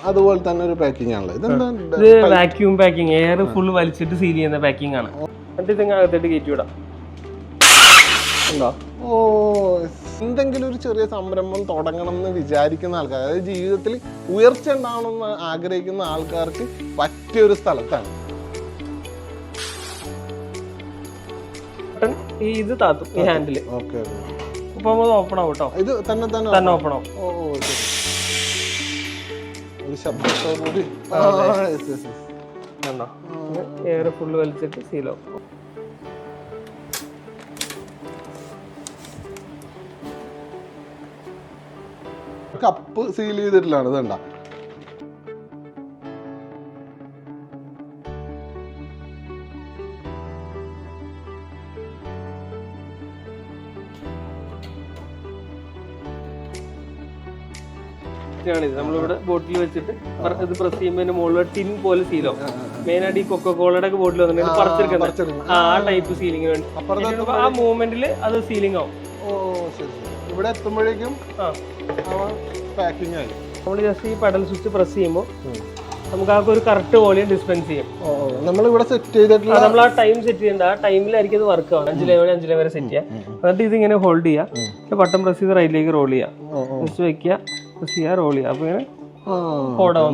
അതുപോലെ തന്നെ ഒരു പാക്കിംഗ് ആണല്ലോ. ഇത് വാക്യൂം പാക്കിംഗ്, എയർ ഫുൾ വലിച്ചിട്ട് സീൽ ചെയ്യുന്ന പാക്കിംഗ് ആണ്. എന്നിട്ട് ഇതിങ്ങനെ അകത്തോട്ട് കയറ്റി വിടാം. ഓ, എന്തെങ്കിലും ഒരു ചെറിയ സംരംഭം തുടങ്ങണം എന്ന് വിചാരിക്കുന്ന ആൾക്കാർ, അതായത് ജീവിതത്തിൽ ഉയർച്ച ഉണ്ടാവണമെന്ന് ആഗ്രഹിക്കുന്ന ആൾക്കാർക്ക് പറ്റിയൊരു സ്ഥലത്താണ്. ഇത് താത്തും ഈ ഹാൻഡില്. ഓക്കെ, ഇപ്പൊ ഓപ്പൺ ആവും കേട്ടോ. ഇത് തന്നെ തന്നെ ഓപ്പൺ ആവും. ഓ, ഒരു ശബ്ദത്തോടുകൂടി എയർ ഫുള്ള് വലിച്ചിട്ട് സീലാവും. Cup seal ചെയ്തിട്ടില്ലാണ്. ഇതുണ്ട നമ്മളിവിടെ ബോട്ടിൽ വെച്ചിട്ട് ഇത് പ്രസ് ചെയ്യുമ്പോൾ മുകളിൽ ടിൻ പോലെ സീലോ. മെയിൻ ആയിട്ട് ഈ കൊക്കോളയുടെ ഒക്കെ ബോട്ടിൽ വന്നിട്ട് പറിച്ചെടുക്കുന്നത് ആ ടൈപ്പ് സീലിംഗ് വേണ്ടി ആ മൂവ്മെന്റിൽ അത് സീലിംഗ് ആവും. ഓ, ശരി. ഇവിടെ എത്തുമ്പോഴേക്കും പാക്കിംഗ് ആയി. നമ്മൾ ജസ്റ്റ് ഈ പെഡൽ സ്വിച്ച് പ്രസ് ചെയ്യുമ്പോൾ നമുക്ക് ആ ഒരു കറക്റ്റ് വോളിയം ഡിസ്പെൻസ് ചെയ്യും. നമ്മളിവിടെ സെറ്റ് ചെയ്തിട്ടുള്ള നമ്മൾ ആ ടൈം സെറ്റ് ചെയ്യേണ്ട ആ ടൈമിലായിരിക്കും അത് വർക്ക് ആവും. 5 വരെ സെറ്റ് ചെയ്യാം. എന്നിട്ട് ഇത് ഇങ്ങനെ ഹോൾഡ് ചെയ്യുക, ബട്ടൺ പ്രസ് ചെയ്ത് റൈറ്റിലേക്ക് റോൾ ചെയ്യുക, ജസ്റ്റ് വെക്കുക, പ്രസ് ചെയ്യുക, റോൾ ചെയ്യുക. അപ്പൊ ഇങ്ങനെ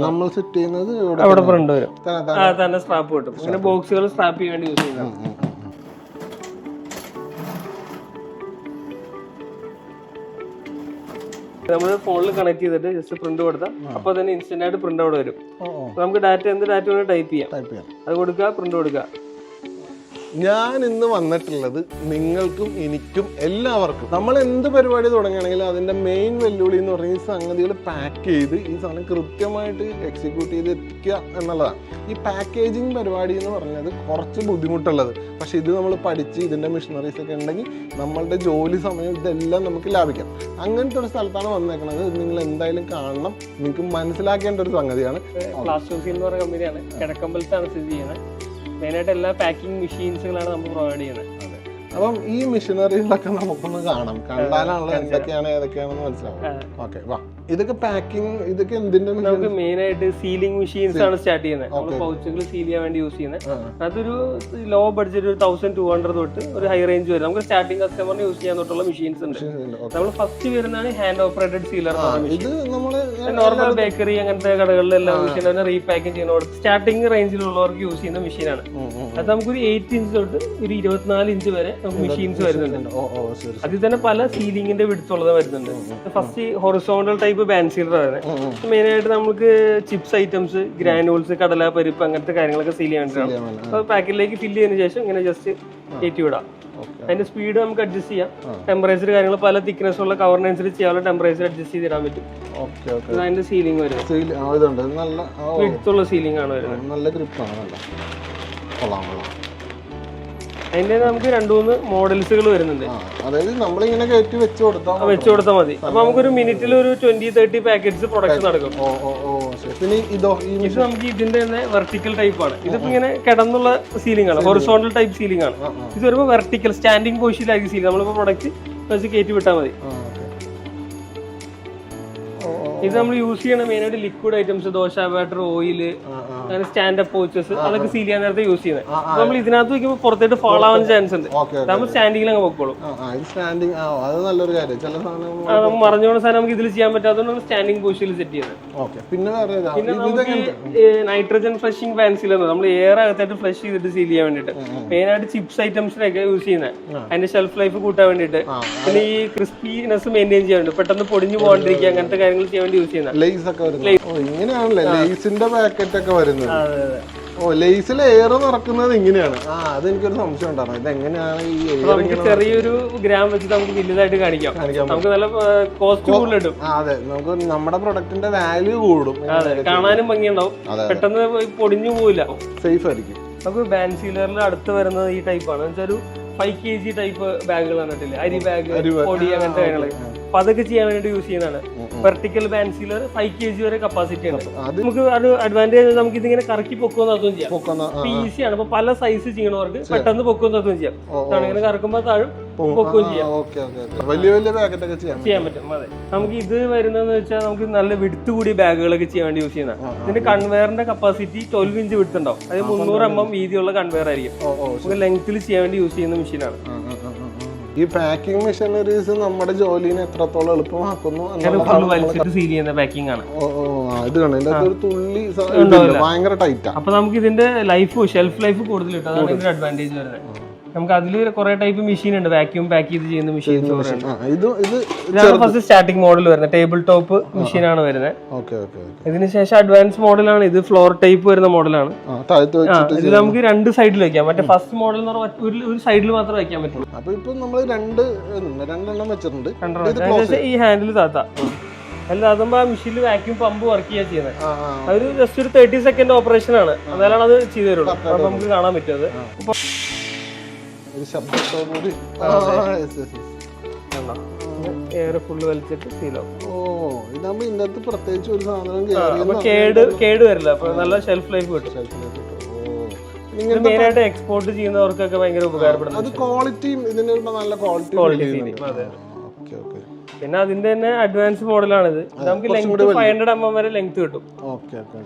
നമ്മൾ സെറ്റ് ചെയ്യുന്നത് അവിടെ ഫ്രണ്ട് വരും. തന്നെ സ്ട്രാപ്പ് കിട്ടും. ഇങ്ങനെ ബോക്സുകൾ സ്ട്രാപ്പ് ചെയ്യാൻ വേണ്ടി യൂസ് ചെയ്യുന്നത്. നമ്മൾ ഫോണിൽ കണക്ട് ചെയ്തിട്ട് ജസ്റ്റ് പ്രിന്റ് കൊടുത്താൽ അപ്പൊ തന്നെ ഇൻസ്റ്റന്റ് ആയിട്ട് പ്രിന്റ് ഔട്ട് വരും. നമുക്ക് ഡാറ്റ എന്ത് ഡാറ്റ വേണം ടൈപ്പ് ചെയ്യാം. അത് കൊടുക്കുക, പ്രിന്റ് കൊടുക്കുക. ഞാൻ ഇന്ന് വന്നിട്ടുള്ളത് നിങ്ങൾക്കും എനിക്കും എല്ലാവർക്കും, നമ്മൾ എന്ത് പരിപാടി തുടങ്ങുകയാണെങ്കിലും അതിൻ്റെ മെയിൻ വെല്ലുവിളി എന്ന് പറഞ്ഞാൽ ഈ സംഗതികൾ പാക്ക് ചെയ്ത് ഈ സാധനം കൃത്യമായിട്ട് എക്സിക്യൂട്ട് ചെയ്ത് എത്തിക്കുക എന്നുള്ളതാണ്. ഈ പാക്കേജിങ് പരിപാടി എന്ന് പറഞ്ഞത് കുറച്ച് ബുദ്ധിമുട്ടുള്ളത്. പക്ഷേ ഇത് നമ്മൾ പഠിച്ച് ഇതിൻ്റെ മെഷീനറീസ് ഒക്കെ ഉണ്ടെങ്കിൽ നമ്മളുടെ ജോലി സമയം ഇതെല്ലാം നമുക്ക് ലാഭിക്കാം. അങ്ങനത്തെ ഒരു സ്ഥലത്താണ് വന്നേക്കുന്നത്. നിങ്ങൾ എന്തായാലും കാണണം, നിങ്ങൾക്ക് മനസ്സിലാക്കേണ്ട ഒരു സംഗതിയാണ്. ക്ലാസ് എന്ന് പറയുന്ന കമ്പനിയാണ്, കിഴക്കമ്പലത്താണ് സ്ഥിതി ചെയ്യുന്നത്. മെയിനായിട്ട് എല്ലാ പാക്കിംഗ് മെഷീൻസുകളാണ് നമ്മൾ പ്രൊവൈഡ് ചെയ്യുന്നത്. അപ്പം ഈ മെഷീനറികളൊക്കെ നമുക്കൊന്ന് കാണാം, കണ്ടാലാണല്ലോ എന്തൊക്കെയാണ് ഏതൊക്കെയാണെന്ന് മനസ്സിലാവും. ഓക്കെ, വാ. ഇതൊക്കെ പാക്കിംഗ്, ഇതൊക്കെ എന്തിന്റെ? നമുക്ക് മെയിൻ ആയിട്ട് സീലിംഗ് മെഷീൻസ് ആണ് സ്റ്റാർട്ട് ചെയ്യുന്നത്. നമ്മൾ പൗച്ചുകൾ സീൽ ചെയ്യാൻ വേണ്ടി യൂസ് ചെയ്യുന്നത്. അതൊരു ലോ ബഡ്ജറ്റ്, ഒരു 1200 തൊട്ട് ഒരു ഹൈ റേഞ്ച് വരെ നമുക്ക് സ്റ്റാർട്ടിംഗ് കസ്റ്റമറിന് യൂസ് ചെയ്യാൻ തൊട്ടുള്ള മെഷീൻസ് ഉണ്ട്. നമ്മൾ ഫസ്റ്റ് വരുന്നതാണ് ഹാൻഡ് ഓപ്പറേറ്റഡ് സീലർ. ഇത് നമ്മള് നോർമൽ ബേക്കറി അങ്ങനത്തെ കടകളിലെല്ലാം മെഷീൻ റീപാക്കിംഗ് ചെയ്യുന്ന സ്റ്റാർട്ടിംഗ് റേഞ്ചിലുള്ളവർക്ക് യൂസ് ചെയ്യുന്ന മെഷീനാണ്. അത് നമുക്കൊരു 8 ഇഞ്ച് തൊട്ട് ഒരു 24 ഇഞ്ച് വരെ മെഷീൻസ് വരുന്നുണ്ട്. അതിൽ തന്നെ പല സീലിംഗിന്റെ വിടുത്തുള്ളത് വരുന്നുണ്ട്. First horizontal type band sealer ആണ്. മെയിൻ ആയിട്ട് നമുക്ക് ചിപ്സ് ഐറ്റംസ്, ഗ്രാനുൾസ്, കടല, പരിപ്പ് അങ്ങനത്തെ കാര്യങ്ങളൊക്കെ സീൽ ചെയ്യാൻ വേണ്ടിയിട്ടാണ്. അപ്പൊ പാക്കറ്റിലേക്ക് ഫില്ല് ചെയ്തതിനു ശേഷം ഇങ്ങനെ ജസ്റ്റ് കയറ്റി വിടാം. അതിന്റെ സ്പീഡ് നമുക്ക് അഡ്ജസ്റ്റ് ചെയ്യാം. ടെമ്പറേച്ചർ കാര്യങ്ങൾ പല തിക്നെസ് ഉള്ള കവറിനനുസരിച്ച് ചെയ്യാനുള്ള ടെമ്പറേച്ചർ അഡ്ജസ്റ്റ് ചെയ്തിടാൻ പറ്റും. അതിന്റെ സീലിംഗ് വരും, വിടുത്തുള്ള സീലിംഗ് ആണ് വരുന്നത്. നല്ല ഗ്രിപ്പാണ്. അതിന്റെ നമുക്ക് 2-3 മോഡൽസുകൾ വരുന്നുണ്ട്. അതായത് നമ്മളിങ്ങനെ കയറ്റി വെച്ച് കൊടുത്താൽ മതി. അപ്പൊ നമുക്കൊരു മിനിറ്റിൽ ഒരു 20-30 പാക്കറ്റ്സ് പ്രൊഡക്ഷൻ നടക്കും. ഇത് നമുക്ക് ഇതിന്റെ തന്നെ വെർട്ടിക്കൽ ടൈപ്പ് ആണ്. ഇതിപ്പോ ഇങ്ങനെ കിടന്നുള്ള സീലിംഗ് ആണ്, ഹൊറിസോണ്ടൽ ടൈപ്പ് സീലിംഗ് ആണ്. ഇത് വരുമ്പോൾ വെർട്ടിക്കൽ സ്റ്റാൻഡിംഗ് പൊസിഷനിലായിരിക്കും സീലിംഗ്. നമ്മളിപ്പോ പ്രൊഡക്റ്റ് വെച്ച് കയറ്റി വിട്ടാൽ മതി. ഇത് നമ്മൾ യൂസ് ചെയ്യണ മെയിനായിട്ട് liquid items, dosa batter, oil, അങ്ങനെ സ്റ്റാൻഡപ്പ് പൗച്ചസ്, അതൊക്കെ സീൽ ചെയ്യാൻ നേരത്തെ യൂസ് ചെയ്യുന്നത്. നമ്മൾ ഇതിനകത്ത് വെക്കുമ്പോൾ പുറത്തേട്ട് ഫാൾ ആവാൻ ചാൻസ് ഉണ്ട്. നമ്മൾ സ്റ്റാൻഡിങ്ങിൽ അങ്ങ് പൊക്കോളും. നമുക്ക് മറിഞ്ഞോണ സാധനം നമുക്ക് ഇതിൽ ചെയ്യാൻ പറ്റാത്തതുകൊണ്ട് സ്റ്റാൻഡിങ് പൊസിഷനിൽ സെറ്റ് ചെയ്യുന്നത്. പിന്നെ നമുക്ക് നൈട്രജൻ ഫ്ലഷിംഗ് ഫാൻ സീലർ, നമ്മൾ എയർ അകത്തായിട്ട് ഫ്ലഷ് ചെയ്തിട്ട് സീൽ ചെയ്യാൻ വേണ്ടിയിട്ട് മെയിനായിട്ട് ചിപ്സ് ഐറ്റംസിനൊക്കെ യൂസ് ചെയ്യുന്നത്. അതിന്റെ ഷെൽഫ് ലൈഫ് കൂട്ടാൻ വേണ്ടിയിട്ട്, പിന്നെ ഈ ക്രിസ്പിനെസ് മെയിൻറ്റെയിൻ ചെയ്യാൻ വേണ്ടി, പെട്ടെന്ന് പൊടിഞ്ഞു പോകാണ്ടിരിക്കുക, അങ്ങനത്തെ കാര്യങ്ങൾ ചെയ്യാൻ വേണ്ടി യൂസ് ചെയ്യുന്നത്. ഇങ്ങനെയാണല്ലേ ലേസിന്റെ പാക്കറ്റ് ഒക്കെ വരുന്നത്? ലേസിൽ എയർ നിറക്കുന്നത് ഇങ്ങനെയാണ്. അതെനിക്കൊരു സംശയം ഉണ്ടായിരുന്നു, ഇതെങ്ങനെയാണ് ഈ നമുക്ക് ചെറിയൊരു ഗ്രാം വെച്ചിട്ട് നമുക്ക് വലുതായിട്ട് കാണിക്കാം. നമുക്ക് നല്ല കോസ്റ്റ് കൂടുതൽ കിട്ടും. അതെ, നമുക്ക് നമ്മുടെ പ്രൊഡക്റ്റിന്റെ വാല്യൂ കൂടും, കാണാനും ഭംഗിയുണ്ടാവും, പെട്ടെന്ന് പൊടിഞ്ഞു പോവില്ല, സേഫ് ആയിരിക്കും. നമുക്ക് ബാൻഡ് സീലറിൽ അടുത്ത് വരുന്നത് ഈ ടൈപ്പാണ്. വെച്ചാൽ ഒരു 5 kg ടൈപ്പ് ബാഗുകൾ വന്നിട്ടില്ലേ, അരി ബാഗ്, പൊടി, അങ്ങനത്തെ കാര്യങ്ങൾ. അപ്പൊ അതൊക്കെ ചെയ്യാൻ വേണ്ടിട്ട് യൂസ് ചെയ്യുന്നതാണ്. വെർട്ടിക്കൽ ബാൻഡ് സീലർ 5 kg വരെ കപ്പാസിറ്റി ഉണ്ട്. നമുക്ക് അത് അഡ്വാൻറ്റേജ്, നമുക്ക് ഇതിങ്ങനെ കറക്കി പൊക്കുമെന്ന് അതും ചെയ്യാം. ഈസിയാണ്. അപ്പൊ പല സൈസ് ചെയ്യണവർക്ക് പെട്ടെന്ന് പൊക്കുമെന്ന് അതും ചെയ്യാം. ഇങ്ങനെ കറക്കുമ്പോൾ താഴും പൊക്കുകയും ചെയ്യാം. ചെയ്യാൻ പറ്റും. അതെ, നമുക്ക് ഇത് വരുന്നതെന്ന് വെച്ചാൽ നമുക്ക് നല്ല വിടുത്ത് കൂടിയ ബാഗുകളൊക്കെ ചെയ്യാൻ വേണ്ടി യൂസ് ചെയ്യുന്ന. ഇതിന്റെ കൺവെയറിന്റെ കപ്പാസിറ്റി 12 ഇഞ്ച് വിടുത്ത് ഉണ്ടാവും. അത് 300 mm വീതിയുള്ള കൺവെയർ ആയിരിക്കും. നമുക്ക് ലെങ്ത്തിൽ ചെയ്യാൻ വേണ്ടി യൂസ് ചെയ്യുന്ന മെഷീനാണ്. ഈ പാക്കിംഗ് മെഷീനറീസ് നമ്മുടെ ജോലിനെ എത്രത്തോളം എളുപ്പമാക്കുന്നു. വലിച്ചിട്ട് സീൽ ചെയ്യുന്ന പാക്കിംഗ് ആണ്. ഭയങ്കര ടൈറ്റാ. അപ്പൊ നമുക്ക് ഇതിന്റെ ലൈഫ്, ഷെൽഫ് ലൈഫ് കൂടുതൽ കിട്ടും. അതാണ് ഇതിന്റെ അഡ്വാൻറ്റേജ് വരുന്നത്. നമുക്ക് അതിൽ കുറെ ടൈപ്പ് മെഷീൻ ഉണ്ട്, വാക്യൂം പാക്ക് ചെയ്ത് ചെയ്യുന്ന മെഷീൻസ്. ഇതാണ് ഫസ്റ്റ് സ്റ്റാർട്ടിംഗ് മോഡൽ വരുന്നത്, ടേബിൾ ടോപ്പ് മെഷീനാണ് വരുന്നത്. ഇതിന് ശേഷം അഡ്വാൻസ് മോഡലാണ് ഇത്, ഫ്ലോർ ടൈപ്പ് വരുന്ന മോഡലാണ്. ഇത് നമുക്ക് 2 സൈഡിൽ വെക്കാം. മറ്റേ ഫസ്റ്റ് മോഡൽ എന്ന് പറഞ്ഞാൽ ഒരു സൈഡിൽ മാത്രമേ വെക്കാൻ പറ്റുള്ളൂ. അപ്പൊ ഇപ്പൊ നമ്മൾ രണ്ടെണ്ണം വെച്ചിട്ടുണ്ട്. ഈ ഹാൻഡിൽ താത്ത അല്ലാതുമ്പോ ആ മെഷീനിൽ വാക്യൂം പമ്പ് വർക്ക് ചെയ്യാൻ ചെയ്യുന്നത്. അതൊരു ജസ്റ്റ് ഒരു 30 സെക്കൻഡ് ഓപ്പറേഷൻ ആണ്. എന്നാലാണ് അത് ചെയ്തു തരുള്ളൂ. അപ്പൊ നമുക്ക് കാണാൻ പറ്റും അത്. എയർ ഫുള്ള് വലിച്ചിട്ട് സീലാവും. പ്രത്യേകിച്ച് ഒരു സാധനം കേട് വരില്ല. അപ്പൊ നല്ല ഷെൽഫ് ലൈഫ് കിട്ടും. മെയിനായിട്ട് എക്സ്പോർട്ട് ചെയ്യുന്നവർക്കൊക്കെ ഭയങ്കര ഉപകാരപ്പെടുന്നത്. പിന്നെ അതിന്റെ തന്നെ അഡ്വാൻസ് മോഡലാണിത്. നമുക്ക് ലെങ്ത് 500 mm വരെ ലെങ്ത് കിട്ടും.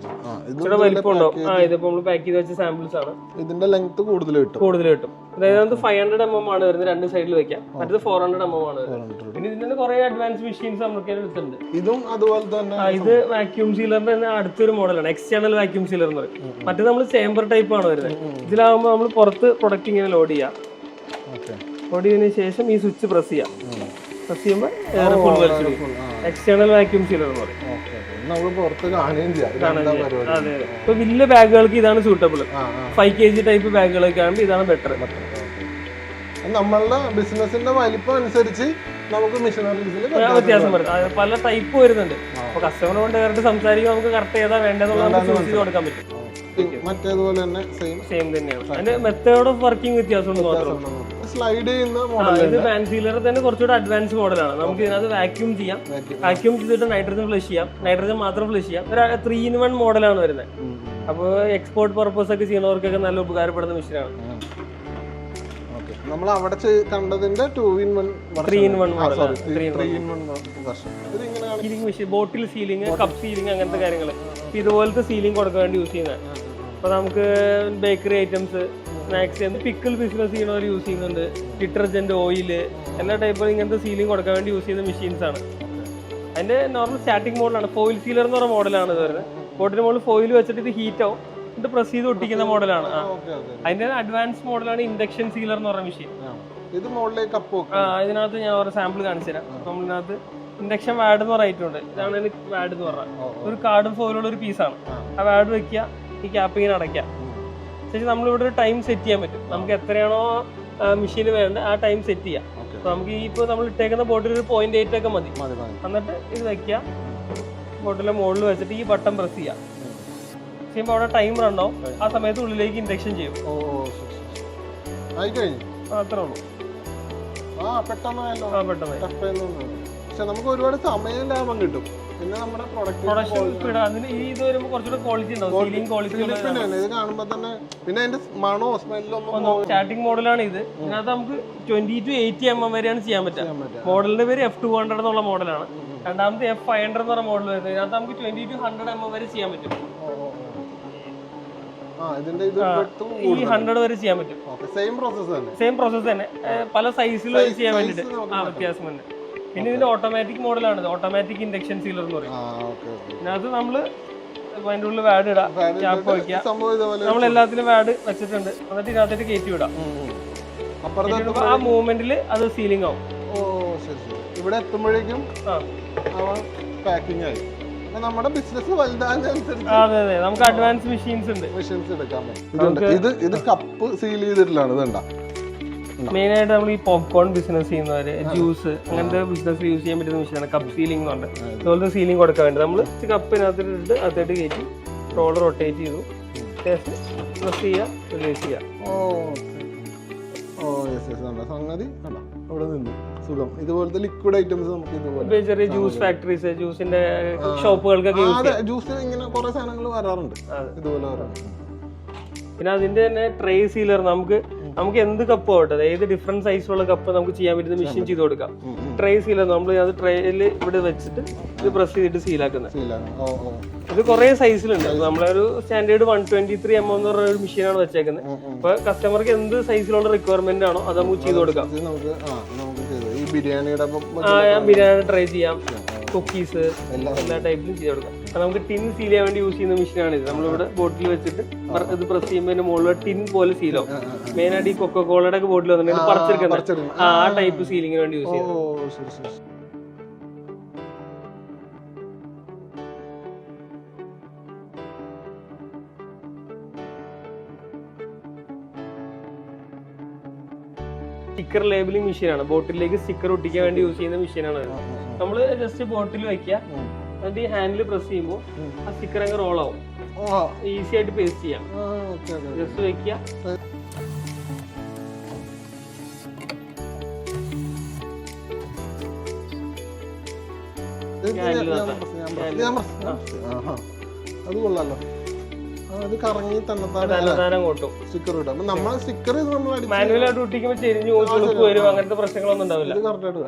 വലിപ്പം ഉണ്ടാവും. ഇതിപ്പോ നമ്മൾ പാക്ക് ചെയ്ത് വെച്ച സാമ്പിൾസ് ആണ്. ഇതിന്റെ ലെങ്ത് കൂടുതൽ കിട്ടും. അതായത് 500 mm ആണ് വരുന്നത്, 2 സൈഡിൽ വെക്കാം. മറ്റത് 400 mm ആണ് വരുന്നത്. പിന്നെ ഇതിന്റെ കുറെ അഡ്വാൻസ് മെഷീൻസ് നമുക്ക് എടുത്തിട്ടുണ്ട്. ഇതും അതുപോലെ തന്നെ. ഇത് വാക്യൂം സീലറിന്റെ തന്നെ അടുത്തൊരു മോഡലാണ്, എക്സ്റ്റേണൽ വാക്യൂം സീലർ എന്ന് പറയും. മറ്റേത് നമ്മൾ ചേംബർ ടൈപ്പ് ആണ് വരുന്നത്. ഇതിലാകുമ്പോൾ നമ്മൾ പുറത്ത് പ്രൊഡക്റ്റ് ഇങ്ങനെ ലോഡ് ചെയ്യാം. ലോഡ് ചെയ്തതിനു ശേഷം ഈ സ്വിച്ച് പ്രസ് ചെയ്യാം. പ്രസ് ചെയ്യുമ്പോൾ എയർ ഫുൾ വലിച്ചിടും. എക്സ്റ്റേണൽ വാക്യൂം സീലർ എന്ന് പറയും. അതെ, ഇപ്പൊ വലിയ ബാഗുകൾക്ക് ഇതാണ് സൂട്ടബിൾ. 5 kg ടൈപ്പ് ബാഗുകളൊക്കെ ആണെങ്കിൽ ഇതാണ് ബെറ്റർ. നമ്മളുടെ ബിസിനസിന്റെ വലിപ്പം അനുസരിച്ച് നമുക്ക് മെഷീനറീസിൽ വ്യത്യാസം വരും. പല ടൈപ്പ് വരുന്നുണ്ട്. അപ്പൊ കസ്റ്റമറോട് കയറിട്ട് സംസാരിക്കുമ്പോൾ നമുക്ക് കറക്റ്റ് ഏതാ വേണ്ടതെന്നുള്ളത് നമുക്ക് ചൂസ് ചെയ്ത് കൊടുക്കാൻ പറ്റും. മറ്റേതുപോലെ തന്നെ സെയിം തന്നെയാണ്. അതിന്റെ മെത്തേഡ് ഓഫ് വർക്കിംഗ് വ്യത്യാസമുണ്ട് മാത്രമേ. സ്ലൈഡ് ചെയ്യുന്ന ഇത് ഫാൻ സീലർ തന്നെ കുറച്ചുകൂടെ അഡ്വാൻസ് മോഡലാണ്. നമുക്ക് ഇതിനകത്ത് വാക്യൂം ചെയ്യാം. വാക്യൂം ചെയ്തിട്ട് നൈട്രജൻ ഫ്ലഷ് ചെയ്യാം. നൈട്രജൻ മാത്രം ഫ്ലഷ് ചെയ്യാം. ഒരു 3-in-1 മോഡലാണ് വരുന്നത്. അപ്പോൾ എക്സ്പോർട്ട് പർപ്പസ് ഒക്കെ ചെയ്യുന്നവർക്കൊക്കെ നല്ല ഉപകാരപ്പെടുന്ന മെഷീനാണ്. നമ്മൾ അവിടെ കണ്ടതിന്റെ 2-in-1 3-in-1 സീലിംഗ് മെഷീൻ, ബോട്ടിൽ സീലിംഗ്, കപ്പ് സീലിംഗ്, അങ്ങനത്തെ കാര്യങ്ങൾ. ഇതുപോലത്തെ സീലിംഗ് കൊടുക്കാൻ വേണ്ടി യൂസ് ചെയ്യുന്നത്. അപ്പോൾ നമുക്ക് bakery items, snacks, pickle business ചെയ്യുന്നവർ യൂസ് ചെയ്യുന്നുണ്ട്. ഡിറ്റർജന്റ്, ഓയില്, എല്ലാ ടൈപ്പും ഇങ്ങനത്തെ സീലിംഗ് കൊടുക്കാൻ വേണ്ടി യൂസ് ചെയ്യുന്ന മെഷീൻസ് ആണ്. അതിന്റെ നോർമൽ സ്റ്റാർട്ടിംഗ് മോഡലാണ്. ഫോയിൽ സീലർ എന്ന് പറഞ്ഞ മോഡലാണ് ഇത് വരുന്നത്. ബോട്ടിന് മുകളിൽ ഫോയിൽ വെച്ചിട്ട് ഇത് ഹീറ്റ് ആവും. ഇത് പ്രസ് ചെയ്ത് ഒട്ടിക്കുന്ന മോഡലാണ്. അതിന്റെ അഡ്വാൻസ് മോഡലാണ് ഇൻഡക്ഷൻ സീലർ എന്ന് പറഞ്ഞ മെഷീൻ. ഇതിനകത്ത് ഞാൻ ഒരു സാമ്പിൾ കാണിച്ചു തരാം. നമ്മളിനകത്ത് ഇൻഡക്ഷൻ വാഡ് എന്ന് പറഞ്ഞ ഐറ്റം ഉണ്ട്. ഇതാണ് വാഡ് എന്ന് പറഞ്ഞാൽ ഒരു കാർഡും ഫോയിലുള്ള ഒരു പീസാണ്. ആ വാഡ് വെക്കുക, ഈ ക്യാപ്പ് ഇങ്ങനെ അടയ്ക്കുക. ശേഷം നമ്മളിവിടെ ഒരു ടൈം സെറ്റ് ചെയ്യാൻ പറ്റും. നമുക്ക് എത്രയാണോ മെഷീന് വേണ്ട ആ ടൈം സെറ്റ് ചെയ്യാം. അപ്പൊ നമുക്ക് ഈ ഇപ്പോൾ നമ്മൾ ഇട്ടേക്കുന്ന ബോട്ടിൽ ഒരു 0.8 ഒക്കെ മതി. എന്നിട്ട് ഇത് വെക്കുക, ബോട്ടിലെ മുകളിൽ വെച്ചിട്ട് ഈ ബട്ടൺ പ്രസ് ചെയ്യാം. ചെയ്യുമ്പോൾ അവിടെ ടൈമർ ഉണ്ടാവും. ആ സമയത്ത് ഉള്ളിലേക്ക് ഇൻഡക്ഷൻ ചെയ്യും. അത്രേ ഉള്ളൂ. പക്ഷെ നമുക്ക് ഒരുപാട് സമയം ലാഭം കിട്ടും. പിന്നെ നമ്മുടെ പ്രൊഡക്ഷൻ ഇത് വരുമ്പോൾ കുറച്ചുകൂടെ ക്വാളിറ്റി ഉണ്ടാവും. സീലിംഗ് ക്വാളിറ്റി ഇത് കാണുമ്പോൾ തന്നെ. പിന്നെ അതിന്റെ മണോ സ്മെല്ലൊന്നും. സ്റ്റാർട്ടിംഗ് മോഡലാണ് ഇത്. ഇതിനകത്ത് നമുക്ക് 20 to 80 mm വരെയാണ് ചെയ്യാൻ പറ്റുക. മോഡലിന്റെ പേര് F200 എന്നുള്ള മോഡലാണ്. രണ്ടാമത്തെ F500 എന്ന് പറഞ്ഞ മോഡൽ വരുന്നത്. ഇതിനകത്ത് നമുക്ക് 20 to 100 mm വരെ ചെയ്യാൻ പറ്റും. ഈ 100 വരെ ചെയ്യാൻ പറ്റും. സെയിം പ്രോസസ് തന്നെ, പല സൈസിൽ ചെയ്യാൻ വേണ്ടിട്ട് വ്യത്യാസമുണ്ട്. പിന്നെ ഇതിന്റെ ഓട്ടോമാറ്റിക് മോഡലാണ്. ഓട്ടോമാറ്റിക് ഇൻഡക്ഷൻ സീലർ എന്ന് പറയും. ഇതിനകത്ത് നമ്മള് അതിന്റെ ഉള്ളിൽ വാഡ് ഇടാം, ക്യാപ്പ് വയ്ക്കുക. നമ്മൾ എല്ലാത്തിലും വാഡ് വെച്ചിട്ടുണ്ട്. എന്നിട്ട് ഇതിനകത്തേക്ക് കയറ്റി വിടാം. ആ മൂവ്മെന്റിൽ അത് സീലിംഗ് ആവും. ഇവിടെ എത്തുമ്പോഴേക്കും പാക്കിംഗ് ആയി. നമ്മുടെ ബിസിനസ് വലുതാകുന്നതനുസരിച്ച് അതെ നമുക്ക് അഡ്വാൻസ് മെഷീൻസ് ഉണ്ട്. എടുക്കാൻ പറ്റും. ഇത് കപ്പ് സീൽ ചെയ്തിട്ടുള്ളതാണ്. ഇതുണ്ടാ മെയിൻ ആയിട്ട് നമ്മൾ ഈ പോപ്കോൺ ബിസിനസ് ചെയ്യുന്നവര്, ജ്യൂസ്, അങ്ങനത്തെ ബിസിനസ് യൂസ് ചെയ്യാൻ പറ്റുന്ന മെഷീനാണ് കപ്പ് സീലിംഗ് എന്ന് പറഞ്ഞത്. അതുപോലത്തെ സീലിംഗ് കൊടുക്കാൻ വേണ്ടി നമ്മൾ കപ്പിനകത്തിട്ട് അതിട്ട് കയറ്റി റോളർ റൊട്ടേറ്റ് ചെയ്തു, പ്രസ് ചെയ്യുക, റിലീസ് ചെയ്യുക. ഓ യെസ് യെസ് കണ്ടോ സംഗതി കണ്ടോ അവിടെ നിന്ന് സുഖം. ഇതുപോലത്തെ ലിക്വിഡ് ഐറ്റംസ് നമുക്ക് ഇതുപോലെ ചെറിയ ജ്യൂസ് ഫാക്ടറീസ് ജ്യൂസിന്റെ ഷോപ്പുകൾക്കൊക്കെ ജ്യൂസ് ഇങ്ങനെ കുറെ സാധനങ്ങൾ വരാറുണ്ട് ഇതുപോലെ വരാറുണ്ട്. പിന്നെ അതിന്റെ തന്നെ ട്രേ സീലർ നമുക്ക് എന്ത് കപ്പ് ആവട്ടെ, ഏത് ഡിഫറെന്റ് സൈസിലുള്ള കപ്പ് നമുക്ക് ചെയ്യാൻ പറ്റുന്ന മെഷീൻ ചെയ്ത് കൊടുക്കാം. ട്രേ സീലർ നമ്മൾ അത് ട്രേയിൽ ഇവിടെ വെച്ചിട്ട് ഇത് പ്രസ് ചെയ്തിട്ട് സീലാക്കുന്നത്. ഇത് കുറെ സൈസിലുണ്ട്. നമ്മളൊരു സ്റ്റാൻഡേർഡ് 123 mm എന്ന് പറഞ്ഞ ഒരു മെഷീനാണ് വെച്ചേക്കുന്നത്. അപ്പൊ കസ്റ്റമർക്ക് എന്ത് സൈസിലുള്ള റിക്വയർമെന്റ് ആണോ അത് നമുക്ക് ചെയ്ത് കൊടുക്കാം. ബിരിയാണി ട്രൈ ചെയ്യാം, കുക്കീസ് എല്ലാ ടൈപ്പിലും ചെയ്ത് കൊടുക്കാം. നമുക്ക് ടിൻ സീൽ ചെയ്യാൻ വേണ്ടി യൂസ് ചെയ്യുന്ന മെഷീനാണ് ഇത്. നമ്മളിവിടെ ബോട്ടിൽ വെച്ചിട്ട് ഇത് പ്രസ് ചെയ്യുമ്പോൾ അതിന്റെ മുകളിൽ ടിൻ പോലെ സീലോ മെയിൻ ആയിട്ട് ഈ കൊക്കോളയുടെ ഒക്കെ ബോട്ടിൽ വന്നിട്ട് പറിച്ചെടുക്കുന്നത് ആ ടൈപ്പ് സീലിങ്ങിന് വേണ്ടി യൂസ് ചെയ്യുന്നത്. സ്റ്റിക്കർ ലേബലിംഗ് മെഷീനാണ്. ബോട്ടിലേക്ക് സ്റ്റിക്കർ ഒട്ടിക്കാൻ വേണ്ടി യൂസ് ചെയ്യുന്ന മെഷീനാണ്. നമ്മള് ജസ്റ്റ് ബോട്ടിൽ വെക്കുക, എന്നിട്ട് ഈ ഹാൻഡിൽ പ്രസ് ചെയ്യുമ്പോൾ ആ സ്റ്റിക്കർ അങ്ങ് റോൾ ആവും. ഈസി ആയിട്ട് പേസ്റ്റ് ചെയ്യാം. ജസ്റ്റ് വെക്കുക, അത് കൊള്ളാലോ. അത് കറങ്ങി തന്നെ കൊട്ടും. സ്റ്റിക്കർ ഇടും. അപ്പൊ നമ്മളെ സ്റ്റിക്കർ മാനുവലായിട്ട് ഒട്ടിക്കുമ്പോൾ ചെരിഞ്ഞ് ചുളുക്ക് വരും, അങ്ങനത്തെ പ്രശ്നങ്ങളൊന്നും ഉണ്ടാവില്ല.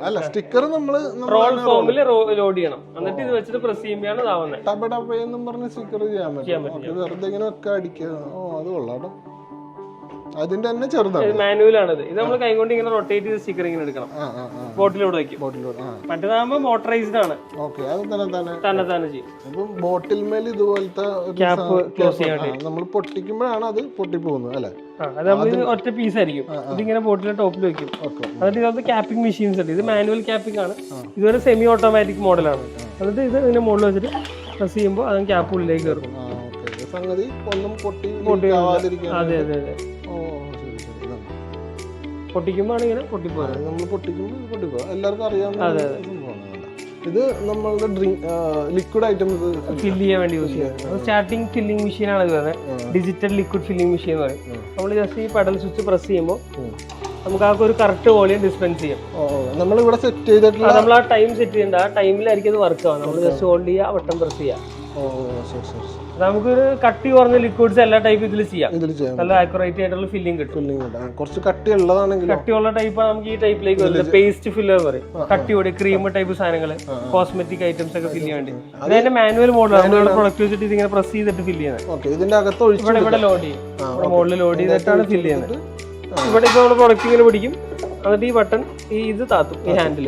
അല്ല സ്റ്റിക്കർ നമ്മള് റോൾ ഫോമിൽ ലോഡ് ചെയ്യണം. എന്നിട്ട് ഇത് വെച്ചിട്ട് പ്രസ് ചെയ്യുമ്പോഴാണ് ഇതാവുന്നത്. ടബ ടബയെന്നും പറഞ്ഞ് സ്റ്റിക്കർ ചെയ്യാൻ പറ്റും. വെറുതെ ഇങ്ങനെ ഒക്കെ അടിക്കുക. ഓ അത് കൊള്ളാട്ടോ. അതിന്റെ തന്നെ ചെറുതാണ്, മാനുവലാണത്. ഇത് നമ്മൾ കൈകൊണ്ട് ഇങ്ങനെ റൊട്ടേറ്റ് ചെയ്ത് സ്റ്റിക്കർ ഇങ്ങനെ എടുക്കണം. ബോട്ടിലോട് വയ്ക്കും. മറ്റേതാകുമ്പോ മോട്ടറൈസ്ഡ് ആണ്. തന്നെ തന്നെ ചെയ്യും. ബോട്ടിൽ മേൽ ഇതുപോലത്തെ ക്യാപ്പ് ക്ലോസ് ചെയ്യാൻ നമ്മൾ പൊട്ടിക്കുമ്പോഴാണ് അത് പൊട്ടിപ്പോകുന്നത് അല്ലെ. അത് നമ്മൾ ഒറ്റ പീസ് ആയിരിക്കും. ഇതിങ്ങനെ ബോട്ടിലെ ടോപ്പിൽ വെക്കും. എന്നിട്ട് ഇതുപോലത്തെ ക്യാപ്പിംഗ് മെഷീൻസ് ഉണ്ട്. ഇത് മാനുവൽ ക്യാപ്പിംഗ് ആണ്. ഇതൊരു സെമി ഓട്ടോമാറ്റിക് മോഡലാണ്. എന്നിട്ട് ഇത് ഇതിന്റെ മുകളിൽ വെച്ചിട്ട് പ്രസ് ചെയ്യുമ്പോൾ അത് ക്യാപ്പ് ഉള്ളിലേക്ക് കയറും. സംഗതി ഒന്നും പൊട്ടി. അതെ അതെ അതെ. പൊട്ടിക്കുമ്പോഴാണ് ഇങ്ങനെ പൊട്ടിപ്പോകുന്നത്. നമ്മൾ പൊട്ടിക്കുമ്പോൾ എല്ലാവർക്കും അറിയാവുന്ന സംഭവമാണ്. ഇത് നമ്മളുടെ ലിക്വിഡ് ഐറ്റംസ് ഫില്ല് ചെയ്യാൻ വേണ്ടി യൂസ് ചെയ്യുന്നത്. സ്റ്റാർട്ടിങ് ഫില്ലിംഗ് മെഷീനാണ് ഇത് പറയുന്നത്. ഡിജിറ്റൽ ലിക്വിഡ് ഫില്ലിംഗ് മെഷീൻ എന്ന് പറയും. നമ്മൾ ജസ്റ്റ് ഈ പെഡൽ സ്വിച്ച് പ്രസ് ചെയ്യുമ്പോൾ നമുക്ക് ആ ഒരു കറക്റ്റ് വോളിയം ഡിസ്പെൻസ് ചെയ്യും. നമ്മളിവിടെ സെറ്റ് ചെയ്തിട്ടുള്ള നമ്മൾ ആ ടൈം സെറ്റ് ചെയ്യേണ്ട, ആ ടൈമിലായിരിക്കും അത് വർക്ക് ആവും. നമ്മൾ ജസ്റ്റ് ഹോൾഡ് ചെയ്യുക, ബട്ടൺ പ്രസ് ചെയ്യാം. നമുക്കൊരു കട്ടി കുറഞ്ഞ ലിക്വിഡ്സ് എല്ലാ ടൈപ്പ് ഇതിൽ ചെയ്യാം. നല്ല ആക്യുറേറ്റ് ആയിട്ടുള്ള ഫില്ലിംഗ് കിട്ടും. കുറച്ച് കട്ടിയുള്ളതാണെങ്കിൽ കട്ടിയുള്ള ടൈപ്പ് നമുക്ക് ഈ ടൈപ്പിലേക്ക് വരുന്നത് പേസ്റ്റ് ഫില്ലർ പറയും. കട്ടിയോടെ ക്രീം ടൈപ്പ് സാധനങ്ങൾ, കോസ്മെറ്റിക് ഐറ്റംസ് ഒക്കെ ഫില്ല് ചെയ്യാൻ വേണ്ടി. അതിന്റെ മാനുവൽ മോഡലാണ്. നമ്മൾ പ്രൊഡക്റ്റ് വെച്ചിട്ട് ഇതിങ്ങനെ പ്രസ് ചെയ്തിട്ട് ഫില്ല് ചെയ്യുന്നത്. ഇതിന്റെ അകത്ത് ഇവിടെ ലോഡ് ചെയ്യും. ഇവിടെ മുകളിൽ ലോഡ് ചെയ്തിട്ടാണ് ഫില്ല് ചെയ്യുന്നത്. ഇവിടെ ഇപ്പോൾ നമ്മൾ പ്രൊഡക്റ്റ് ഇങ്ങനെ പിടിക്കും, എന്നിട്ട് ഈ ബട്ടൺ ഇത് താത്തും. ഈ ഹാൻഡിൽ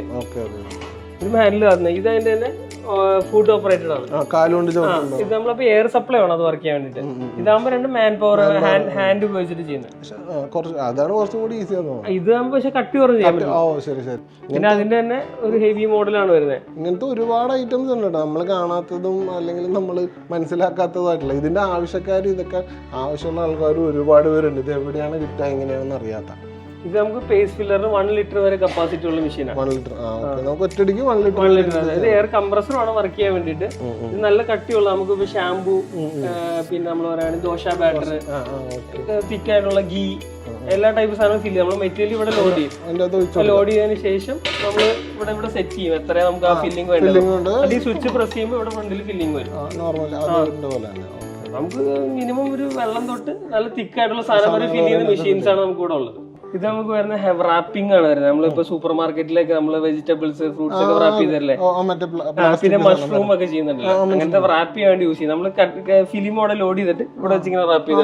ഇത് ഹാൻഡിൽ താത്തുന്നത്. ഇത് അതിന്റെ തന്നെ ഫുഡ് ഓപ്പറേറ്റഡ് ആണ്. ഇത് നമ്മളിപ്പോ എയർ സപ്ലൈ ആണ് അത് വർക്ക് ചെയ്യാൻ വേണ്ടിട്ട്. ഇതാകുമ്പോ രണ്ട് മാൻ പവർ ഹാൻഡ് ഉപയോഗിച്ചിട്ട് ചെയ്യുന്നത്. ഇതാകുമ്പോ പക്ഷെ കട്ടി കുറഞ്ഞ് ചെയ്യാൻ പറ്റും. പിന്നെ അതിന്റെ തന്നെ ഒരു ഹെവി മോഡലാണ് വരുന്നത്. ഇങ്ങനത്തെ ഒരുപാട് ഐറ്റംസ് ഉണ്ട് കേട്ടോ, നമ്മൾ കാണാത്തതും അല്ലെങ്കിൽ നമ്മൾ മനസ്സിലാക്കാത്തതായിട്ടുള്ള. ഇതിന്റെ ആവശ്യക്കാർ, ഇതൊക്കെ ആവശ്യമുള്ള ആൾക്കാർ ഒരുപാട് പേരുണ്ട്. ഇത് എവിടെയാണ് കിട്ടുക എങ്ങനെയാണെന്ന് അറിയാത്ത. ഇത് നമുക്ക് പേസ് ഫില്ലറിന് 1 ലിറ്റർ വരെ കപ്പാസിറ്റി ഉള്ള മെഷീനാണ്. 1 ലിറ്റർ നമുക്ക് ഒറ്റയടിക്ക് 1 ലിറ്റർ. അതായത് എയർ കംപ്രസർ ആണ് വർക്ക് ചെയ്യാൻ വേണ്ടിട്ട്. ഇത് നല്ല കട്ടിയുള്ള, നമുക്ക് ഇപ്പൊ ഷാംപൂ, പിന്നെ നമ്മൾ പറയുകയാണെങ്കിൽ ദോശ ബാറ്റർ, തിക്കായിട്ടുള്ള ഗീ, എല്ലാ ടൈപ്പ് സാധനവും ഫില്ല് ചെയ്യും. നമ്മൾ മെറ്റീരിയൽ ഇവിടെ ലോഡ് ചെയ്യും. ലോഡ് ചെയ്തതിന് ശേഷം നമ്മൾ ഇവിടെ സെറ്റ് ചെയ്യും എത്രയാണ് നമുക്ക് ആ ഫില്ലിംഗ് വേണ്ടത്. അത് ഈ സ്വിച്ച് പ്രസ് ചെയ്യുമ്പോൾ ഇവിടെ ഫ്രണ്ടിൽ ഫില്ലിംഗ് വരും. നമുക്ക് മിനിമം ഒരു വെള്ളം തൊട്ട് നല്ല തിക്കായിട്ടുള്ള സാധനം വരെ ഫില്ല് ചെയ്യുന്ന മെഷീൻസ് ആണ് നമുക്ക് ഇവിടെ ഉള്ളത്. ഇത് നമുക്ക് വരുന്ന റാപ്പിംഗ് ആണ് വരുന്നത്. നമ്മളിപ്പോ സൂപ്പർ മാർക്കറ്റിലേക്ക് നമ്മള് വെജിറ്റബിൾസ്, ഫ്രൂട്ട്സ് ഒക്കെ റാപ്പ് ചെയ്തല്ലേ. പിന്നെ മഷ്റൂം ഒക്കെ ചെയ്യുന്നുണ്ടല്ലോ, അങ്ങനത്തെ റാപ്പ് ചെയ്യാൻ വേണ്ടി യൂസ് ചെയ്യും. നമ്മള് ഫിലിം മോഡൽ ലോഡ് ചെയ്തിട്ട് ഇവിടെ വെച്ചിങ്ങനെ റാപ്പ് ചെയ്ത്.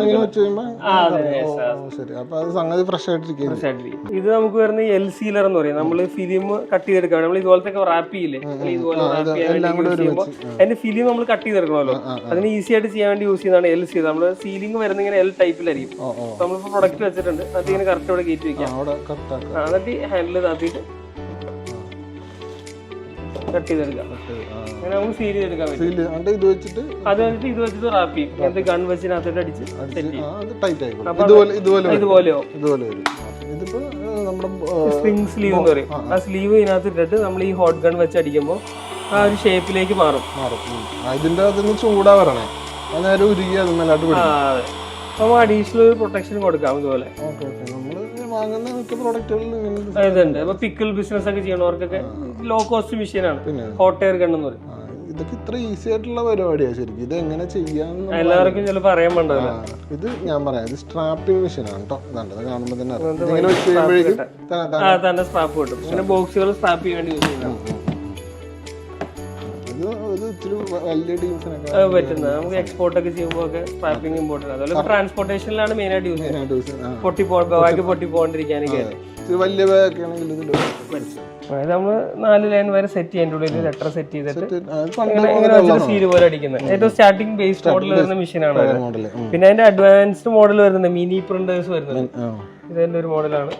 ഇത് നമുക്ക് വരുന്ന എൽ സീലർ എന്ന് പറയും. നമ്മള് ഫിലിം കട്ട് ചെയ്തെടുക്കാം. നമ്മൾ ഇതുപോലത്തെ റാപ്പ് ചെയ്യില്ലേ, ഇതുപോലെ റാപ്പ് ചെയ്യാൻ വേണ്ടി യൂസ് ചെയ്യുമ്പോൾ അതിന്റെ ഫിലിം നമ്മൾ കട്ട് ചെയ്തെടുക്കണമല്ലോ. അതിന് ഈസി ആയിട്ട് ചെയ്യാൻ വേണ്ടി യൂസ് ചെയ്യുന്നതാണ് എൽ സീലർ. നമ്മള് സീലിംഗ് വരുന്ന ഇങ്ങനെ എൽ ടൈപ്പിലായിരിക്കും. നമ്മളിപ്പോ പ്രൊഡക്റ്റ് വെച്ചിട്ടുണ്ട്, അതിങ്ങനെ കറക്റ്റ് ഇവിടെ എന്നിട്ട് ഹാൻഡിൽ താത്തിട്ട് കട്ട് ചെയ്തെടുക്കാം. അങ്ങനെ നമുക്ക് സീൽ ചെയ്തെടുക്കാൻ പറ്റും. അത് വെച്ചിട്ട് ഇത് വെച്ചിട്ട് റാപ്പ് ചെയ്യും. എന്നിട്ട് ഗൺ വെച്ചിനകത്തോട്ട് അടിച്ച് സെറ്റ് ചെയ്യും. ഇതുപോലെയോ സ്പ്രിംഗ് സ്ലീവ് എന്ന് പറയും. ആ സ്ലീവ് ഇതിനകത്ത് ഇട്ടിട്ട് നമ്മൾ ഈ ഹോട്ട് ഗൺ വെച്ച് അടിക്കുമ്പോൾ ആ ഒരു ഷേപ്പിലേക്ക് മാറും. ഇതിന്റെ ചൂടാ പറയണേ, അന്നേരം ഉരുകി അത് മേലോട്ട്. നമുക്ക് അഡീഷണൽ പ്രൊട്ടക്ഷൻ കൊടുക്കാം ഇതുപോലെ. വാങ്ങുന്ന മിക്ക പ്രോഡക്റ്റുകളിലും ഇങ്ങനെ ഇതുണ്ട്. അപ്പൊ പിക്കിൾ ബിസിനസ് ഒക്കെ ചെയ്യണവർക്കൊക്കെ ലോ കോസ്റ്റ് മെഷീനാണ് ഹോട്ട് എയർ ഗൺ എന്ന് പറയും. ഇതൊക്കെ ഇത്ര ഈസി ആയിട്ടുള്ള പരിപാടിയാണ് ശരിക്കും. ഇത് എങ്ങനെ ചെയ്യാന്ന് എല്ലാവർക്കും ചിലപ്പോൾ അറിയാൻ വേണ്ടത്. ഇത് ഞാൻ പറയാം, ഇത് സ്ട്രാപ്പിംഗ് മെഷീനാണ് കേട്ടോ. ഇതാണ്ട് ഇത് കാണുമ്പോൾ തന്നെ ഇങ്ങനെ വെച്ച് കഴിയുമ്പോഴേക്കും തന്നെ സ്ട്രാപ്പ് കിട്ടും. പിന്നെ ബോക്സുകൾ സ്ട്രാപ്പ് ചെയ്യാൻ വേണ്ടി യൂസ് ചെയ്യുന്നത് ഇത് ഇത്തിരി വലിയ ടീംസിനൊക്കെ പറ്റുന്നത്. നമുക്ക് എക്സ്പോർട്ട് ഒക്കെ ചെയ്യുമ്പോൾ ഒക്കെ സ്ട്രാപ്പിംഗ് ഇമ്പോർട്ടൻ്റ്. അതുപോലെ ട്രാൻസ്പോർട്ടേഷനിലാണ് മെയിൻ ആയിട്ട് യൂസ് ചെയ്യുന്നത്. ബാഗ് പൊട്ടി പോകാണ്ടിരിക്കാനൊക്കെ വലിയ ബാഗൊക്കെ ആണെങ്കിൽ ഇതിൽ അതായത് നമ്മള് 4 ലൈൻ വരെ സെറ്റ് ചെയ്യാൻ ഉള്ളിൽ ലെറ്റർ സെറ്റ് ചെയ്തിട്ട് ഇങ്ങനെ വെച്ചിട്ട് സീൽ പോലെ അടിക്കുന്നത്. ഏറ്റവും സ്റ്റാർട്ടിംഗ് ബേസ് മോഡൽ വരുന്ന മെഷീനാണ്. പിന്നെ അതിന്റെ അഡ്വാൻസ്ഡ് മോഡൽ വരുന്നത് മിനി പ്രിന്റേഴ്സ് വരുന്നത്. ഇതിന്റെ ഒരു മോഡലാണ്.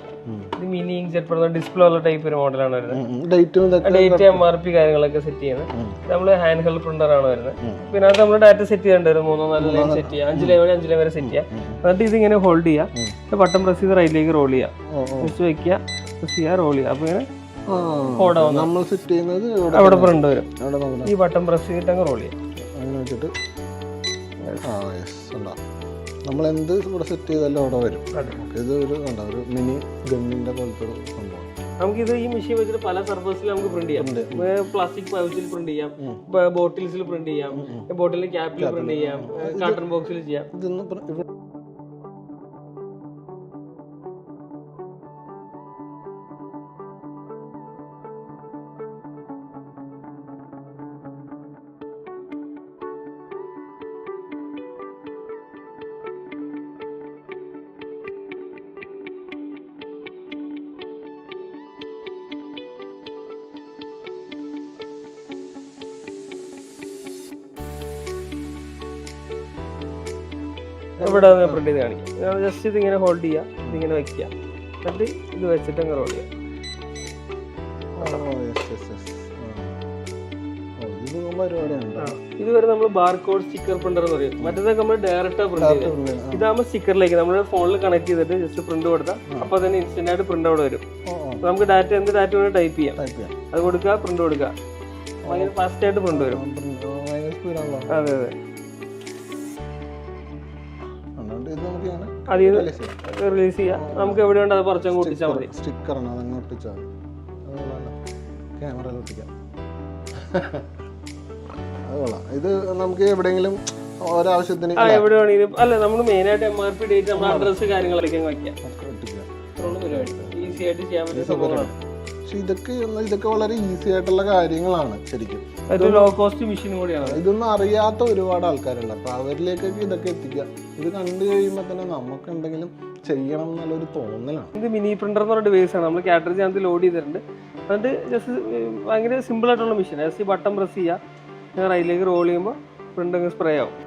ഇത് മിനി ഇങ്ക്ജെറ്റ് പ്രിന്റർ ഡിസ്പ്ലേ ഉള്ള ടൈപ്പ് ഒരു മോഡലാണ് വരുന്നത്. ഡേറ്റ് MRP കാര്യങ്ങളൊക്കെ സെറ്റ് ചെയ്യുന്നത്. നമ്മള് ഹാൻഡ് ഹെൽഡ് പ്രിന്റർ ആണ് വരുന്നത്. പിന്നെ അത് നമ്മൾ ഡാറ്റ സെറ്റ് ചെയ്യേണ്ടി വരും. 3-4 ലൈൻ സെറ്റ് ചെയ്യാം. 5 ലൈൻ വരെ സെറ്റ് ചെയ്യാം. എന്നിട്ട് ഇതിങ്ങനെ ഹോൾഡ് ചെയ്യാം. ബട്ടൺ പ്രസ് ചെയ്ത് റൈറ്റിലേക്ക് റോൾ ചെയ്യാം. ജസ്റ്റ് വെക്കുക, പ്രസ് ചെയ്യുക, റോൾ ചെയ്യുക. അപ്പൊ ഇങ്ങനെ നമ്മൾ സെറ്റ് ചെയ്യുന്നത് അവിടെ പ്രിന്റ് വരും. ഈ ബട്ടൺ പ്രസ് ചെയ്തിട്ട് അങ്ങ് റോൾ ചെയ്യാം. അങ്ങനെ വെച്ചിട്ട് നമ്മൾ എന്ത് ഇവിടെ സെറ്റ് ചെയ്താലും അവിടെ വരും. ഇത് ഒരു മിനി ഗണ്ണിന്റെ പോലത്തെ ഒരു സംഭവം. നമുക്കിത് ഈ മെഷീൻ വെച്ചിട്ട് പല സർഫസിൽ നമുക്ക് പ്രിന്റ് ചെയ്യാം. പ്ലാസ്റ്റിക് പൗച്ചിൽ പ്രിന്റ് ചെയ്യാം, ബോട്ടിൽസിൽ പ്രിന്റ് ചെയ്യാം, ബോട്ടിലിന്റെ ക്യാപ്പിൽ പ്രിന്റ് ചെയ്യാം, കാർട്ടൺ ബോക്സിൽ ചെയ്യാം. ഇവിടെ പ്രിന്റ് ചെയ്ത് കാണിക്കാം. ജസ്റ്റ് ഇതിങ്ങനെ ഹോൾഡ് ചെയ്യുക, ഇതിങ്ങനെ വെക്കുക, എന്നിട്ട് ഇത് വെച്ചിട്ട് അങ്ങ് റോൾ ചെയ്യാം. ഇത് വരെ നമ്മൾ ബാർകോഡ് സ്റ്റിക്കർ പ്രിന്റർ എന്ന് പറയും. മറ്റേതൊക്കെ നമ്മൾ ഡയറക്റ്റ് പ്രിന്റ് ചെയ്യും. ഇതാകുമ്പോൾ സ്റ്റിക്കറിലേക്ക് നമ്മുടെ ഫോണിൽ കണക്ട് ചെയ്തിട്ട് ജസ്റ്റ് പ്രിന്റ് കൊടുത്താൽ അപ്പൊ തന്നെ ഇൻസ്റ്റന്റ് ആയിട്ട് പ്രിന്റ് അവിടെ വരും. നമുക്ക് ഡാറ്റ എന്ത് ഡാറ്റ വേണം ടൈപ്പ് ചെയ്യാം. അത് കൊടുക്കുക, പ്രിന്റ് കൊടുക്കുക, ഭയങ്കര ഫാസ്റ്റ് ആയിട്ട് പ്രിന്റ് വരും. അതെ അതെ. അതിൽ റിലീസ് ചെയ്യാം. നമുക്ക് എവിടെ ഉണ്ട് അത് കുറച്ചും കൂട്ടിച്ചാൽ മതി. സ്റ്റിക്കറാണ്, അതങ്ങ് ഒട്ടിച്ചാൽ ക്യാമറയിൽ ഒട്ടിക്കാം. അത് കൊള്ളാം. ഇത് നമുക്ക് എവിടെയെങ്കിലും ഒരാവശ്യത്തിന് എവിടെ വേണമെങ്കിലും അല്ല, നമ്മൾ മെയിൻ ആയിട്ട് MRP ഡേറ്റ് നമ്മൾ അഡ്രസ് കാര്യങ്ങളൊക്കെ വയ്ക്കാം. ഈസി ആയിട്ട് ചെയ്യാൻ പറ്റിയ സംഭവങ്ങളാണ്. പക്ഷെ ഇതൊക്കെ വളരെ ഈസി ആയിട്ടുള്ള കാര്യങ്ങളാണ് ശരിക്കും. ലോ കോസ്റ്റ് മെഷീൻ കൂടിയാണ്. ഇതൊന്നും അറിയാത്ത ഒരുപാട് ആൾക്കാരുണ്ട്. അപ്പൊ അവരിലേക്കൊക്കെ ഇതൊക്കെ എത്തിക്കുക. ഇത് കണ്ടു കഴിയുമ്പോൾ തന്നെ നമുക്ക് എന്തെങ്കിലും ചെയ്യണം എന്നുള്ളൊരു തോന്നലാണ്. ഇത് മിനി പ്രിന്റർ എന്ന് പറഞ്ഞ ഡിവൈസ് ആണ്. നമ്മൾ കാറ്ററിജ് അതിൽ ലോഡ് ചെയ്തിട്ടുണ്ട്. എന്നിട്ട് ജസ്റ്റ് ഭയങ്കര സിമ്പിൾ ആയിട്ടുള്ള മെഷീൻ. ജസ്റ്റ് ബട്ടൺ പ്രസ് ചെയ്യുക, റൈറ്റിലേക്ക് റോൾ ചെയ്യുമ്പോൾ പ്രിന്റ് സ്പ്രേ ആവും.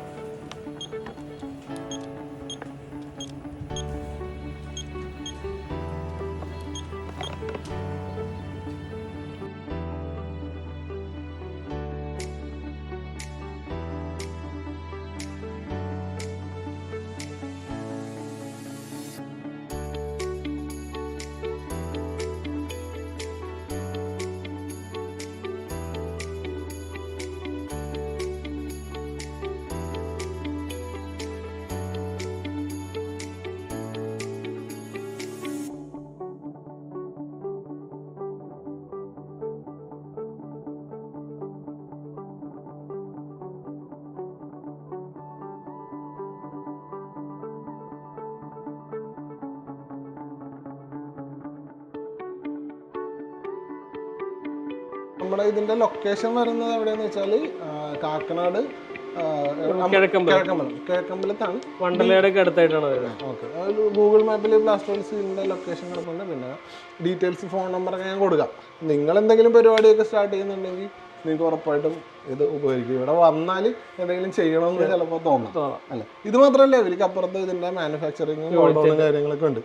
നമ്മുടെ ഇതിന്റെ ലൊക്കേഷൻ വരുന്നത് എവിടെയാന്ന് വെച്ചാല് കാക്കനാട് കിഴക്കമ്പലത്താണ്. വണ്ടർലയുടെ അടുത്തായിട്ടാണ് വരുന്നത്. ഓക്കെ, ഗൂഗിൾ മാപ്പിൽ ബ്ലാസ്റ്റേഴ്സിന്റെ ലൊക്കേഷൻ കിടപ്പുണ്ട്. പിന്നെ ഡീറ്റെയിൽസ്, ഫോൺ നമ്പറൊക്കെ ഞാൻ കൊടുക്കാം. നിങ്ങൾ എന്തെങ്കിലും പരിപാടിയൊക്കെ സ്റ്റാർട്ട് ചെയ്യുന്നുണ്ടെങ്കിൽ നിങ്ങൾക്ക് ഉറപ്പായിട്ടും ഇത് ഉപകരിക്കും. ഇവിടെ വന്നാൽ എന്തെങ്കിലും ചെയ്യണമെന്ന് ചിലപ്പോൾ തോന്നാം അല്ലെ. ഇത് മാത്രമല്ല, ഇവർക്ക് അപ്പുറത്ത് ഇതിന്റെ മാനുഫാക്ചറിങ്ങും കാര്യങ്ങളൊക്കെ ഉണ്ട്.